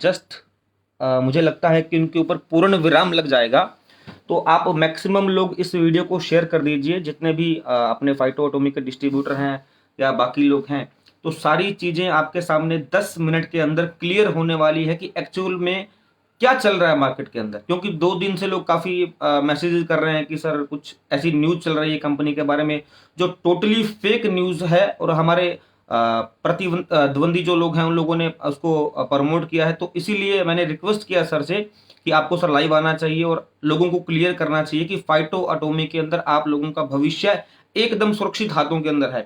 Just मुझे लगता है कि उनके ऊपर पूर्ण विराम लग जाएगा। तो आप मैक्सिमम लोग इस वीडियो को शेयर कर दीजिए, जितने भी अपने फाइटो एटॉमिक के डिस्ट्रीब्यूटर हैं या बाकी लोग हैं। तो सारी चीज़ें आपके सामने 10 मिनट के अंदर क्लियर होने वाली है कि एक्चुअल में क्या चल रहा है मार्केट के अंदर। क्योंकि 2 दिन से लोग काफ़ी मैसेजेस कर रहे हैं कि सर कुछ ऐसी न्यूज़ चल रही है कंपनी के बारे में जो टोटली फेक न्यूज़ है, और हमारे द्वंद्वी जो लोग हैं उन लोगों ने उसको प्रमोट किया है। तो इसीलिए मैंने रिक्वेस्ट किया सर से कि आपको सर लाइव आना चाहिए और लोगों को क्लियर करना चाहिए कि फाइटो एटॉमी के अंदर आप लोगों का भविष्य एकदम सुरक्षित हाथों के अंदर है।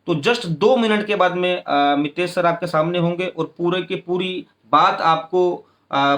तो जस्ट 2 मिनट के बाद में मितेश सर आपके सामने होंगे और पूरे की पूरी बात आपको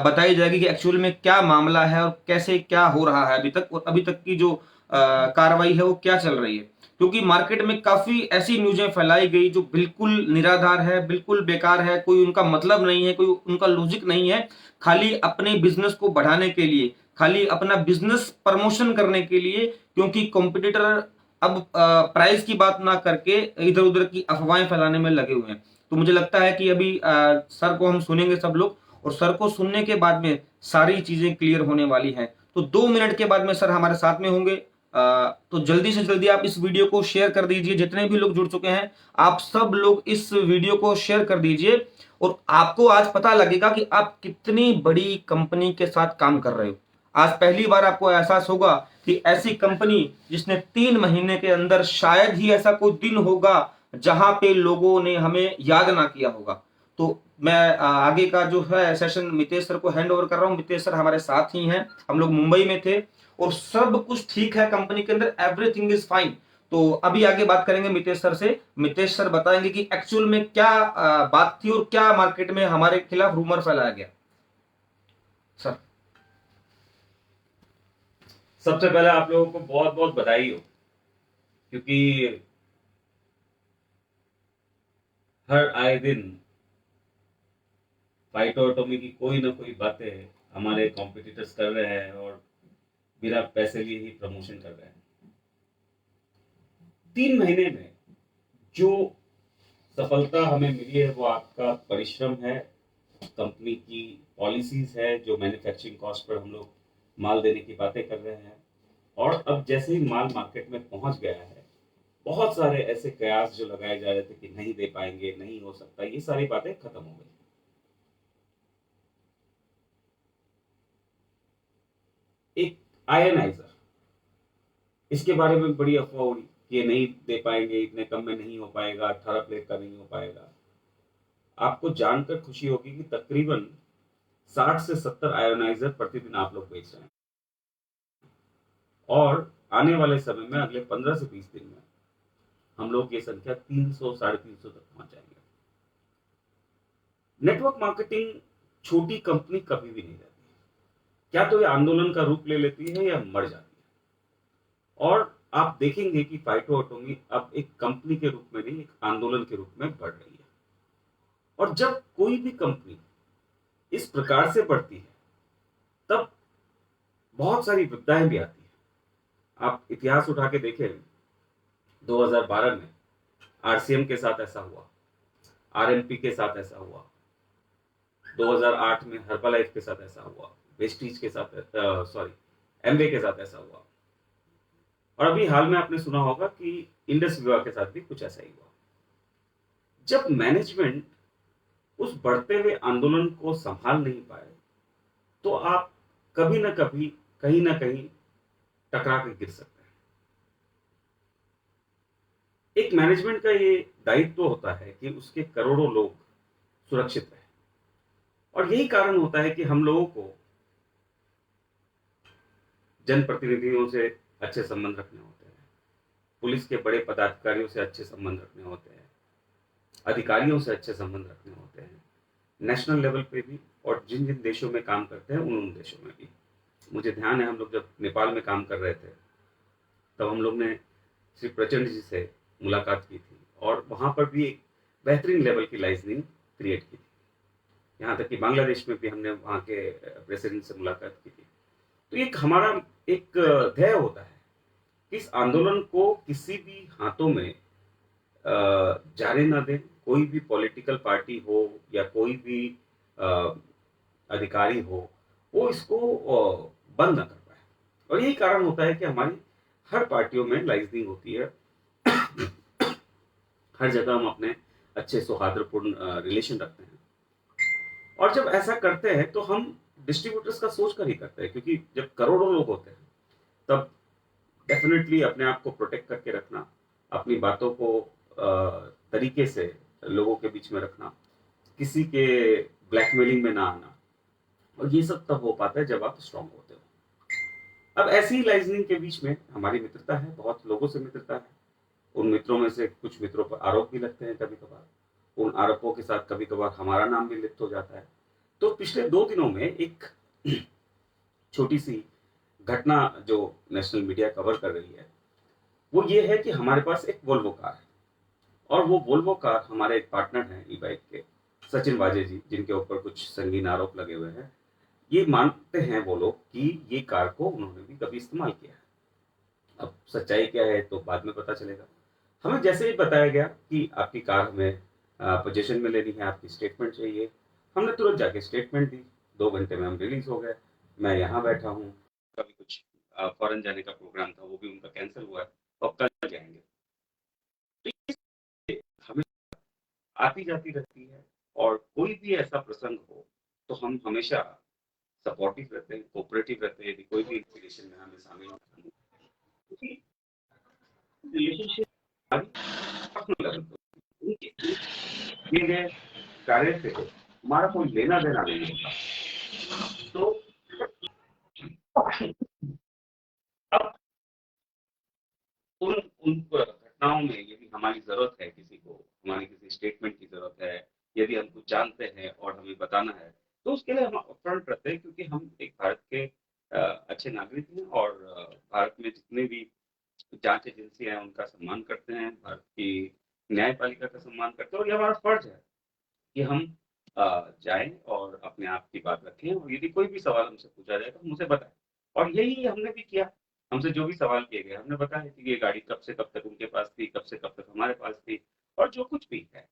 बताई जाएगी कि एक्चुअल में क्या मामला है और कैसे क्या हो रहा है अभी तक, और अभी तक की जो कार्रवाई है वो क्या चल रही है। क्योंकि मार्केट में काफी ऐसी न्यूजें फैलाई गई जो बिल्कुल निराधार है, बिल्कुल बेकार है, कोई उनका मतलब नहीं है, कोई उनका लॉजिक नहीं है। खाली अपने बिजनेस को बढ़ाने के लिए, खाली अपना बिजनेस प्रमोशन करने के लिए, क्योंकि कॉम्पिटिटर अब प्राइस की बात ना करके इधर उधर की अफवाहें फैलाने में लगे हुए हैं। तो मुझे लगता है कि अभी सर को हम सुनेंगे सब लोग, और सर को सुनने के बाद में सारी चीजें क्लियर होने वाली हैं। तो 2 मिनट के बाद में सर हमारे साथ में होंगे। तो जल्दी से जल्दी आप इस वीडियो को शेयर कर दीजिए, जितने भी लोग जुड़ चुके हैं आप सब लोग इस वीडियो को शेयर कर दीजिए। और आपको आज पता लगेगा कि आप कितनी बड़ी कंपनी के साथ काम कर रहे हो। आज पहली बार आपको एहसास होगा कि ऐसी कंपनी जिसने 3 महीने के अंदर, शायद ही ऐसा कोई दिन होगा जहां पे लोगों ने हमें याद ना किया होगा। तो मैं आगे का जो है सेशन मितेश सर को हैंड ओवर कर रहा हूं। मितेश सर हमारे साथ ही हैं, हम लोग मुंबई में थे और सब कुछ ठीक है कंपनी के अंदर, एवरीथिंग इज फाइन। तो अभी आगे बात करेंगे मितेश सर से। मितेश सर बताएंगे कि एक्चुअल में क्या बात थी और क्या मार्केट में हमारे खिलाफ रूमर फैलाया गया। सर सबसे पहले आप लोगों को बहुत बहुत बधाई हो, क्योंकि हर आए दिन फाइटो एटॉमी की कोई ना कोई बातें हमारे कॉम्पिटिटर्स कर रहे हैं और बिना पैसे लिए ही प्रमोशन कर रहे हैं। 3 महीने में जो सफलता हमें मिली है वो आपका परिश्रम है, कंपनी की पॉलिसीज है, जो मैन्युफैक्चरिंग कॉस्ट पर हम लोग माल देने की बातें कर रहे हैं। और अब जैसे ही माल मार्केट में पहुंच गया है, बहुत सारे ऐसे कयास जो लगाए जा रहे थे कि नहीं दे पाएंगे, नहीं हो सकता, ये सारी बातें खत्म हो गई। एक आयनाइजर, इसके बारे में बड़ी अफवाह उड़ी कि ये नहीं दे पाएंगे, इतने कम में नहीं हो पाएगा, 18 प्लेट का नहीं हो पाएगा। आपको जानकर खुशी होगी कि तकरीबन 60 से 70 आयोनाइजर प्रतिदिन आप लोग बेच रहे हैं, और आने वाले समय में अगले 15 से 20 दिन में हम लोग ये संख्या 300 350 तक पहुंच जाएंगे। नेटवर्क मार्केटिंग छोटी कंपनी कभी भी नहीं रहती, क्या तो ये आंदोलन का रूप ले लेती है या मर जाती है। और आप देखेंगे कि फाइटो एटॉमी अब एक कंपनी के रूप में नहीं, एक आंदोलन के रूप में बढ़ रही है। और जब कोई भी कंपनी इस प्रकार से बढ़ती है तब बहुत सारी विपदाएं भी आती है। आप इतिहास उठा के देखें, 2012 में आरसीएम के साथ ऐसा हुआ, आरएमपी के साथ ऐसा हुआ, 2008 में हर्बलाइफ के साथ ऐसा हुआ, वेस्टीज के साथ एमवे के साथ ऐसा हुआ, और अभी हाल में आपने सुना होगा कि इंडस विवा के साथ भी कुछ ऐसा ही हुआ। जब मैनेजमेंट उस बढ़ते हुए आंदोलन को संभाल नहीं पाए तो आप कभी ना कभी, कहीं ना कहीं टकरा के गिर सकते हैं। एक मैनेजमेंट का ये दायित्व होता है कि उसके करोड़ों लोग सुरक्षित रहे, और यही कारण होता है कि हम लोगों को जनप्रतिनिधियों से अच्छे संबंध रखने होते हैं, पुलिस के बड़े पदाधिकारियों से अच्छे संबंध रखने होते हैं, अधिकारियों से अच्छे संबंध रखने होते हैं, नेशनल लेवल पे भी, और जिन जिन देशों में काम करते हैं उन देशों में भी। मुझे ध्यान है, हम लोग जब नेपाल में काम कर रहे थे तब हम लोग ने श्री प्रचंड जी से मुलाकात की थी, और वहाँ पर भी एक बेहतरीन लेवल की लाइजनिंग क्रिएट की थी। यहाँ तक कि बांग्लादेश में भी हमने वहाँ के प्रेसिडेंट से मुलाकात की थी। तो एक हमारा एक ध्येय होता है कि इस आंदोलन को किसी भी हाथों में जाने ना दें। कोई भी पॉलिटिकल पार्टी हो या कोई भी अधिकारी हो, वो इसको बंद ना कर पाए। और यही कारण होता है कि हमारी हर पार्टियों में लाइजनिंग होती है। हर जगह हम अपने अच्छे सौहार्दपूर्ण रिलेशन रखते हैं, और जब ऐसा करते हैं तो हम डिस्ट्रीब्यूटर्स का सोच कर ही करते हैं, क्योंकि जब करोड़ों लोग होते हैं तब डेफिनेटली अपने आप को प्रोटेक्ट करके रखना, अपनी बातों को तरीके से लोगों के बीच में रखना, किसी के ब्लैकमेलिंग में ना आना, और ये सब तब हो पाता है जब आप स्ट्रांग होते हो। अब ऐसी ही लाइजनिंग के बीच में हमारी मित्रता है, बहुत लोगों से मित्रता है। उन मित्रों में से कुछ मित्रों पर आरोप भी लगते हैं कभी कभार। उन आरोपों के साथ कभी कभार हमारा नाम भी लिप्त हो जाता है। तो पिछले 2 दिनों में एक छोटी सी घटना जो नेशनल मीडिया कवर कर रही है, वो ये है कि हमारे पास एक वोल्वो कार है, और वो वोल्वो कार हमारे एक पार्टनर हैं ई बाइक के, सचिन वाजे जी, जिनके ऊपर कुछ संगीन आरोप लगे हुए हैं। ये मानते हैं वो लोग कि ये कार को उन्होंने भी कभी इस्तेमाल किया है। अब सच्चाई क्या है तो बाद में पता चलेगा। हमें जैसे ही बताया गया कि आपकी कार हमें पोजीशन में लेनी है, आपकी स्टेटमेंट चाहिए, हमने तुरंत जाके स्टेटमेंट दी। 2 घंटे में हम रिलीज हो गए। मैं यहाँ बैठा हूँ, कभी कुछ फॉरेन जाने का प्रोग्राम था, वो भी उनका कैंसिल हुआ है, और कल जाएंगे। तो ये हमें आती जाती रहती है, और कोई भी ऐसा प्रसंग हो तो हम हमेशा सपोर्टिव रहते हैं, कोऑपरेटिव रहते हैं, यदि कोई भी रिलेशन में हमें शामिल होना है, क्योंकि रिलेशनशिप हमारी पर्सनल लेवल पर उनके किए गए कार्य से हमारा कोई लेना देना नहीं होता। तो अब उन उन घटनाओं में यदि हमारी जरूरत है, किसी को हमारी किसी स्टेटमेंट की जरूरत है, यदि हम कुछ जानते हैं और हमें बताना है, तो उसके लिए हम अपफ्रंट रहते हैं, क्योंकि हम एक भारत के अच्छे नागरिक हैं, और भारत में जितने भी जांच एजेंसियां हैं उनका सम्मान करते हैं, भारत की न्यायपालिका का सम्मान करते हैं, और ये हमारा फर्ज है कि हम जाएं और अपने आप की बात रखें, और यदि कोई भी सवाल हमसे पूछा जाए तो हम उसे बताएं। और यही हमने भी किया। हमसे जो भी सवाल किए गए हमने बताया कि ये गाड़ी कब से कब तक उनके पास थी, कब से कब तक हमारे पास थी, और जो कुछ भी है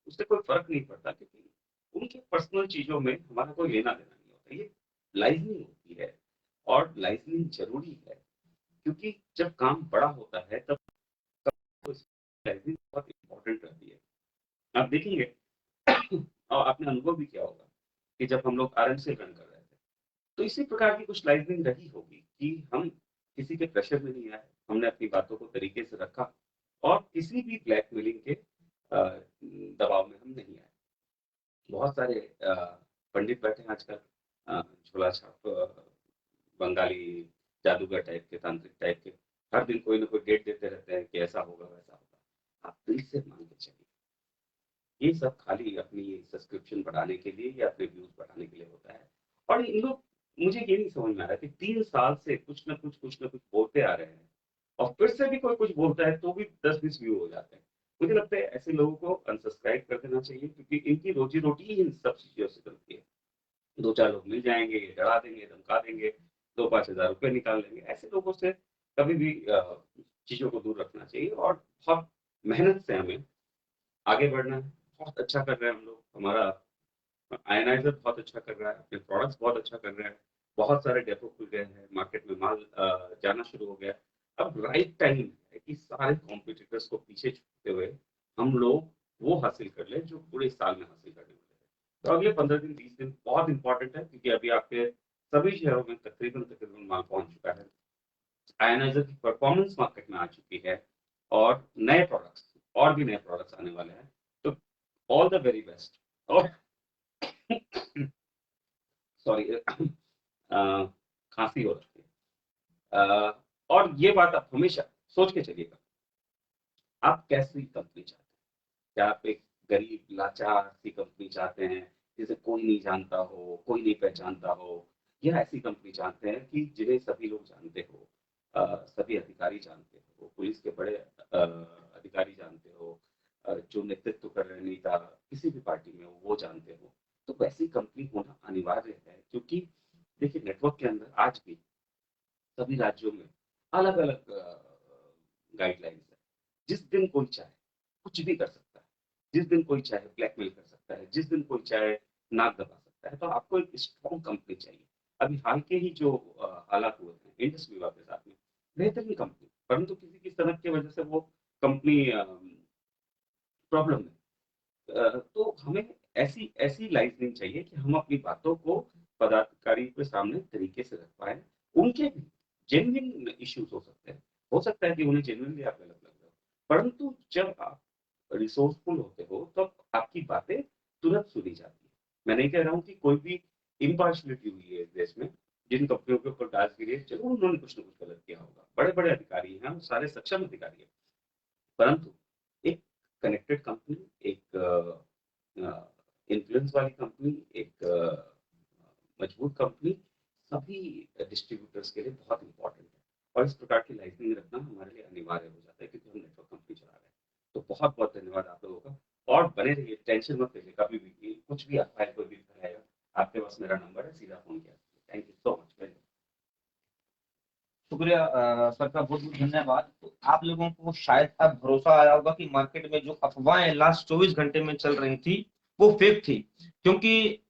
उससे कोई फर्क नहीं पड़ता, क्योंकि उनके पर्सनल चीजों में हमारा कोई लेना देना नहीं होता। ये लाइजनिंग होती है, और लाइजनिंग जरूरी है, क्योंकि जब काम बड़ा होता है तब लाइजनिंग बहुत इंपॉर्टेंट रहती है। आप देखेंगे और आपने अनुभव भी किया होगा कि जब हम लोग आरएमसी रन कर रहे थे, तो इसी प्रकार की कुछ लाइजनिंग रही होगी कि हम किसी के प्रेशर में नहीं आए, हमने अपनी बातों को तरीके से रखा, और किसी भी ब्लैकमेलिंग के दबाव में हम नहीं आए। बहुत सारे पंडित बैठे हैं आजकल, झोला छाप बंगाली जादूगर टाइप के, तांत्रिक टाइप के, हर दिन कोई ना कोई डेट देते रहते हैं कि ऐसा होगा वैसा होगा। आप दिल से मान के चलिए, ये सब खाली अपनी सब्सक्रिप्शन बढ़ाने के लिए या अपने व्यूज बढ़ाने के लिए होता है। और इन लोग, मुझे ये नहीं समझ में आ रहा कि 3 साल से कुछ ना कुछ बोलते आ रहे हैं, और फिर से भी कोई कुछ बोलता है तो भी 10-20 व्यू हो जाते हैं। मुझे लगता है ऐसे लोगों को अनसब्सक्राइब कर देना चाहिए, क्योंकि इनकी रोजी रोटी ही इन सब चीजों से चलती है। 2-4 लोग मिल जाएंगे, ये डरा देंगे, धमका देंगे, 2-5 हज़ार रुपये निकाल लेंगे। ऐसे लोगों से कभी भी चीजों को दूर रखना चाहिए, और बहुत मेहनत से हमें आगे बढ़ना है। बहुत अच्छा कर रहे हैं हम लोग, हमारा आयनाइजर बहुत अच्छा कर रहा है, अपने प्रोडक्ट्स बहुत अच्छा कर रहे हैं, बहुत सारे डेपो खुल गए हैं, मार्केट में माल जाना शुरू हो गया। अब राइट टाइम है कि सारे कॉम्पिटिटर्स को पीछे छूटते हुए हम लोग वो हासिल कर ले जो पूरे साल में हासिल करने वाले हैं। तो अगले 15 दिन 20 दिन बहुत इंपॉर्टेंट है, क्योंकि अभी आपके सभी शहरों में तकरीबन तकरीबन माल पहुंच चुका है। आयनाइजर की परफॉर्मेंस मार्केट में आ चुकी है, और नए प्रोडक्ट्स, और भी नए प्रोडक्ट्स आने वाले हैं। तो ऑल द वेरी बेस्ट। और सॉरी, खांसी हो रही है। और ये बात आप हमेशा सोच के चलिएगा, आप कैसी कंपनी चाहते हैं? क्या आप एक गरीब लाचार सी कंपनी चाहते हैं, जिसे कोई नहीं जानता हो, कोई नहीं पहचानता हो, या ऐसी कंपनी चाहते हैं कि जिन्हें सभी लोग जानते हो, सभी अधिकारी जानते हो, पुलिस के बड़े अधिकारी जानते हो, जो नेतृत्व कर रहे नेता किसी भी पार्टी में हो वो जानते हो? तो वैसी कंपनी होना अनिवार्य है, क्योंकि देखिए नेटवर्क के अंदर आज भी सभी राज्यों में अलग अलग गाइडलाइंस है। जिस दिन कोई चाहे कुछ भी कर सकता है, जिस दिन कोई चाहे ब्लैकमेल कर सकता है, जिस दिन कोई चाहे नाक दबा सकता है। सकता है। तो आपको एक स्ट्रॉन्ग कंपनी चाहिए। अभी हाल के ही जो हालात हुए थे इंडस विवा के साथ में, बेहतरीन कंपनी, परंतु किसी की सनक की वजह से वो कंपनी प्रॉब्लम में। तो हमें ऐसी ऐसी लाइसेंसिंग चाहिए कि हम अपनी बातों को पदाधिकारी के सामने तरीके से रख पाए। उनके भी जेन्युइन इश्यूज हो सकता है कि उन्हें जेन्युइनली आप गलत लग रहे हो, परंतु जब आप रिसोर्सफुल होते हो तब आपकी बातें तुरंत सुनी जाती है। मैं नहीं कह रहा हूँ कि कोई भी इम्पार्शलिटी हुई है इस देश में। जिन कंपनियों के ऊपर दाज गिरी है, चलो उन्होंने कुछ ना कुछ गलत किया होगा, बड़े बड़े अधिकारी हैं, वो सारे सक्षम अधिकारी हैं, परंतु एक कनेक्टेड कंपनी, एक इन्फ्लुएंस वाली कंपनी, एक मजबूत कंपनी सभी डिस्ट्रीब्यूटर्स के लिए बहुत इंपॉर्टेंट है। और इस प्रकार की लाइसेंसिंग रखना हमारे लिए अनिवार्य हो जाता है क्योंकि हम नेटवर्क कंपनी चला रहे हैं। तो बहुत बहुत धन्यवाद आप लोगों का, और बने रहिए, टेंशन मत लीजिए कभी भी कि कुछ भी आपका कोई भी रहेगा, आपके पास मेरा नंबर है, सीधा फोन किया। Thank you so much. Very शुक्रिया सर का बहुत बहुत धन्यवाद। तो आप लोगों को शायद अब भरोसा आया होगा कि मार्केट में जो अफवाहें लास्ट 24 घंटे में चल रही थी वो फेक थी, क्योंकि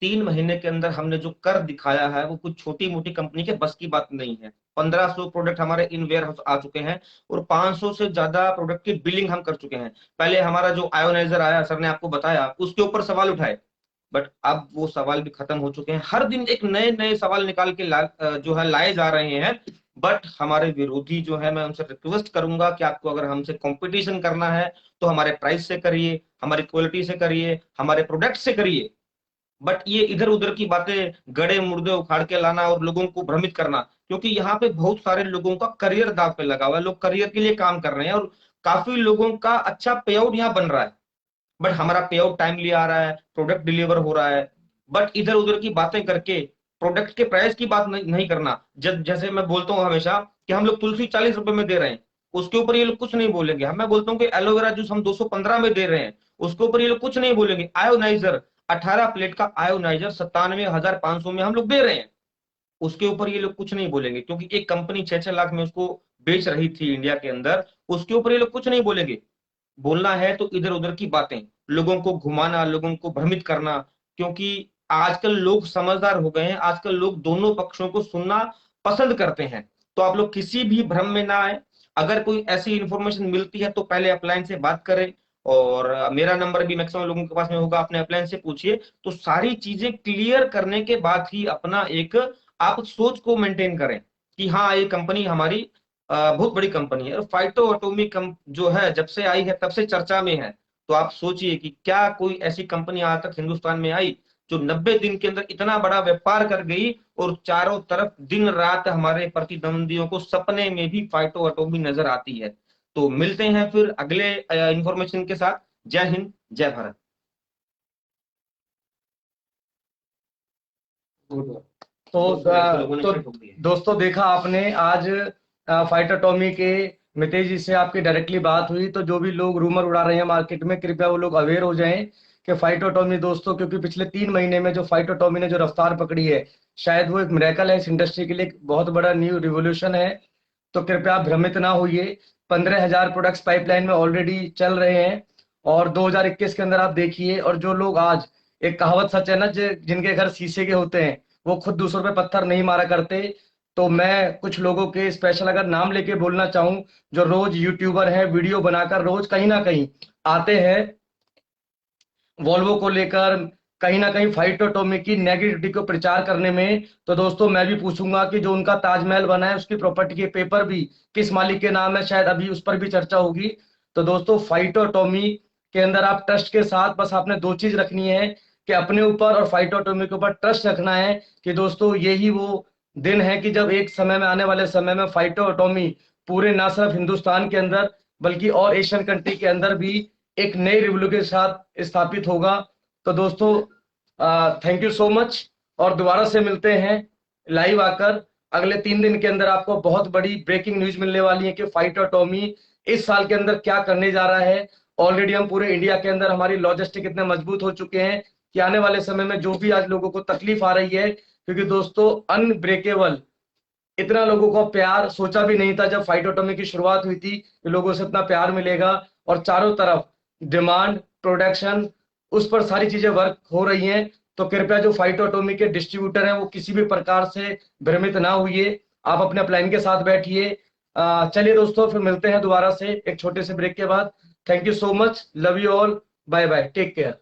3 महीने के अंदर हमने जो कर दिखाया है वो कुछ छोटी मोटी कंपनी के बस की बात नहीं है। 1500 प्रोडक्ट हमारे इन वेयर हाउस आ चुके हैं और 500 से ज्यादा प्रोडक्ट की बिलिंग हम कर चुके हैं। पहले हमारा जो आयोनाइजर आया, सर ने आपको बताया, उसके ऊपर सवाल उठाए, बट अब वो सवाल भी खत्म हो चुके हैं। हर दिन एक नए नए सवाल निकाल के जो है लाए जा रहे हैं। बट हमारे विरोधी जो है, मैं उनसे रिक्वेस्ट करूंगा कि आपको अगर हमसे कंपटीशन करना है तो हमारे प्राइस से करिए, हमारी क्वालिटी से करिए, हमारे प्रोडक्ट से करिए। बट ये इधर उधर की बातें, गड़े मुर्दे उखाड़ के लाना और लोगों को भ्रमित करना, क्योंकि यहाँ पे बहुत सारे लोगों का करियर दांव पे लगा हुआ है, लोग करियर के लिए काम कर रहे हैं और काफी लोगों का अच्छा पे आउट यहाँ बन रहा है। बट हमारा पे आउट टाइमली आ रहा है, प्रोडक्ट डिलीवर हो रहा है, बट इधर उधर की बातें करके प्रोडक्ट के प्राइस की बात नहीं करना। जब जैसे मैं बोलता हूँ हमेशा कि हम लोग तुलसी 40 रुपए में दे रहे हैं, उसके ऊपर ये लोग कुछ नहीं बोलेंगे। हम मैं बोलता हूँ कि एलोवेरा जूस हम 215 में दे रहे हैं, उसके ऊपर ये लोग कुछ नहीं बोलेंगे। आयोनाइजर 18 प्लेट का आयोनाइजर 97,500 में हम लोग दे रहे हैं, उसके ऊपर ये लोग कुछ नहीं बोलेंगे, क्योंकि एक कंपनी 6-6 लाख में उसको बेच रही थी इंडिया के अंदर, उसके ऊपर ये लोग कुछ नहीं बोलेंगे। बोलना है तो इधर उधर की बातें, लोगों को घुमाना, लोगों को भ्रमित करना, क्योंकि आजकल लोग समझदार हो गए हैं, आजकल लोग दोनों पक्षों को सुनना पसंद करते हैं। तो आप लोग किसी भी भ्रम में ना आए। अगर कोई ऐसी इंफॉर्मेशन मिलती है तो पहले अपलाइन से बात करें, और मेरा नंबर भी मैक्सिमम लोगों के पास में होगा, अपने अपलाइन से पूछिए। तो सारी चीजें क्लियर करने के बाद ही अपना एक आप सोच को मेंटेन करें कि हाँ ये कंपनी हमारी बहुत बड़ी कंपनी है। फाइटो एटॉमिक जो है जब से आई है तब से चर्चा में है। तो आप सोचिए कि क्या कोई ऐसी कंपनी आज तक हिंदुस्तान में आई जो 90 दिन के अंदर इतना बड़ा व्यापार कर गई, और चारों तरफ दिन रात हमारे प्रतिद्वंदियों को सपने में भी फाइटो एटॉमिक नजर आती है। तो मिलते हैं फिर अगले इंफॉर्मेशन के साथ। जय हिंद, जय भारत। तो लोगों ने तो खड़े ठोक दिए। दोस्तों, देखा आपने आज फाइटर टॉमी के मितेश जी से आपकी डायरेक्टली बात हुई। तो जो भी लोग रूमर उड़ा रहे हैं मार्केट में, कृपया वो लोग अवेयर हो जाएं कि फाइटर टॉमी दोस्तों, क्योंकि पिछले 3 महीने में जो फाइटर टॉमी ने जो रफ्तार पकड़ी है, शायद वो एक मिरेकल है, इस इंडस्ट्री के लिए एक बहुत बड़ा न्यू रिवोल्यूशन है। तो कृपया आप भ्रमित ना होइए। 15,000 प्रोडक्ट्स पाइपलाइन में ऑलरेडी चल रहे हैं, और 2021 के अंदर आप देखिए। और जो लोग आज, एक कहावत सच है ना, जिनके घर शीशे के होते हैं वो खुद दूसरों पे पत्थर नहीं मारा करते। तो मैं कुछ लोगों के स्पेशल अगर नाम लेके बोलना चाहूं, जो रोज यूट्यूबर है, वीडियो बनाकर रोज कहीं ना कहीं आते हैं वॉल्वो को लेकर, कहीं ना कहीं फाइटर टॉमी की नेगेटिविटी को प्रचार करने में। तो दोस्तों, मैं भी पूछूंगा कि जो उनका ताजमहल बना है उसकी प्रॉपर्टी के पेपर भी किस मालिक के नाम है, शायद अभी उस पर भी चर्चा होगी। तो दोस्तों, फाइटर टॉमी के अंदर आप ट्रस्ट के साथ बस आपने दो चीज रखनी है कि अपने ऊपर और फाइटर टॉमी के ऊपर ट्रस्ट रखना है। कि दोस्तों, यही वो दिन है कि जब एक समय में, आने वाले समय में, फाइटर टॉमी पूरे ना सिर्फ हिंदुस्तान के अंदर बल्कि और एशियन कंट्री के अंदर भी एक नई रिवॉल्यूशन के साथ स्थापित होगा। तो दोस्तों, थैंक यू सो मच, और दोबारा से मिलते हैं लाइव आकर। अगले 3 दिन के अंदर आपको बहुत बड़ी ब्रेकिंग न्यूज मिलने वाली है कि फाइटर टॉमी इस साल के अंदर क्या करने जा रहा है। ऑलरेडी हम पूरे इंडिया के अंदर, हमारी लॉजिस्टिक इतने मजबूत हो चुके हैं कि आने वाले समय में जो भी आज लोगों को तकलीफ आ रही है, क्योंकि दोस्तों अनब्रेकेबल, इतना लोगों को प्यार सोचा भी नहीं था जब फाइट ऑटोमी की शुरुआत हुई थी कि लोगों से इतना प्यार मिलेगा। और चारों तरफ डिमांड, प्रोडक्शन, उस पर सारी चीजें वर्क हो रही हैं। तो कृपया जो फाइटो एटॉमिक के डिस्ट्रीब्यूटर हैं वो किसी भी प्रकार से भ्रमित ना हुइए, आप अपने प्लान के साथ बैठिए। चलिए दोस्तों, फिर मिलते हैं दोबारा से एक छोटे से ब्रेक के बाद। Thank you so much, love you all, bye bye, take care.